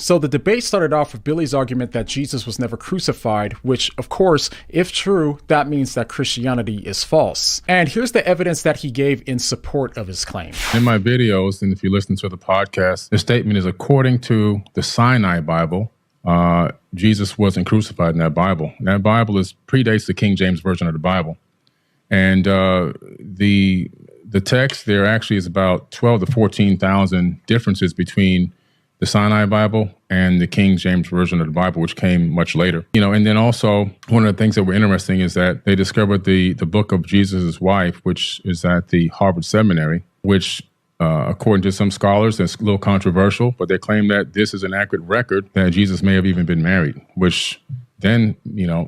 So the debate started off with Billy's argument that Jesus was never crucified, which, of course, if true, that means that Christianity is false. And here's the evidence that he gave in support of his claim. In my videos, and if you listen to the podcast, the statement is according to the Sinai Bible, Jesus wasn't crucified in that Bible. And that Bible predates the King James Version of the Bible. And the text there actually is about 12 to 14,000 differences between the Sinai Bible and the King James Version of the Bible, which came much later. And then also one of the things that were interesting is that they discovered the book of Jesus' wife, which is at the Harvard Seminary, which according to some scholars, it's a little controversial, but they claim that this is an accurate record that Jesus may have even been married, which then,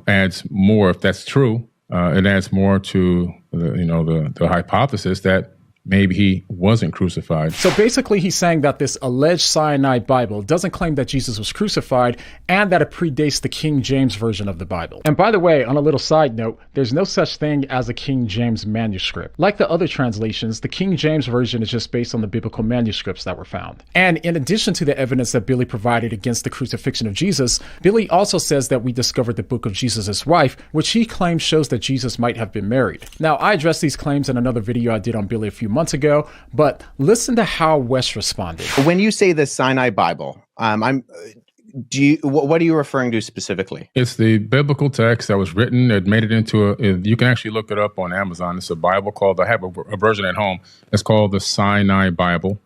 adds more, if that's true, it adds more to the hypothesis that maybe he wasn't crucified. So basically he's saying that this alleged Sinai Bible doesn't claim that Jesus was crucified and that it predates the King James Version of the Bible. And by the way, on a little side note, there's no such thing as a King James manuscript. Like the other translations, the King James Version is just based on the biblical manuscripts that were found. And in addition to the evidence that Billy provided against the crucifixion of Jesus, Billy also says that we discovered the book of Jesus' wife, which he claims shows that Jesus might have been married. Now, I addressed these claims in another video I did on Billy a few months ago, but listen to how Wes responded. When you say the Sinai Bible, what are you referring to specifically? It's the biblical text that was written. It made it into you can actually look it up on Amazon. It's a Bible called, I have a version at home. It's called the Sinai Bible,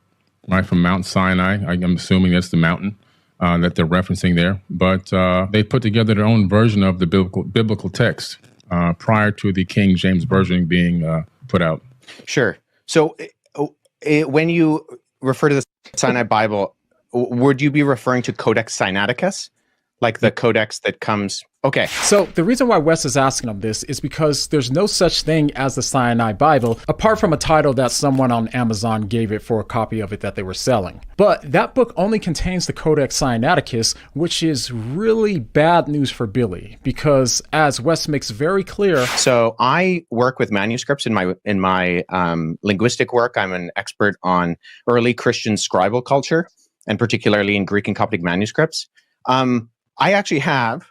right, from Mount Sinai. I'm assuming that's the mountain that they're referencing there. But they put together their own version of the biblical text prior to the King James Version being put out. Sure. So when you refer to the Sinai Bible, would you be referring to Codex Sinaiticus? Like the codex that comes... Okay. So the reason why Wes is asking him this is because there's no such thing as the Sinai Bible, apart from a title that someone on Amazon gave it for a copy of it that they were selling. But that book only contains the Codex Sinaiticus, which is really bad news for Billy, because as Wes makes very clear... So I work with manuscripts in my linguistic work. I'm an expert on early Christian scribal culture, and particularly in Greek and Coptic manuscripts. I actually have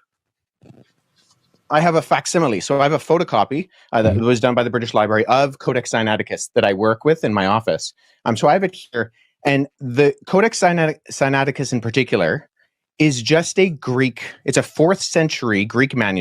a facsimile. So I have a photocopy that was done by the British Library of Codex Sinaiticus that I work with in my office. So I have it here. And the Codex Sinaiticus in particular is just it's a 4th century Greek manuscript.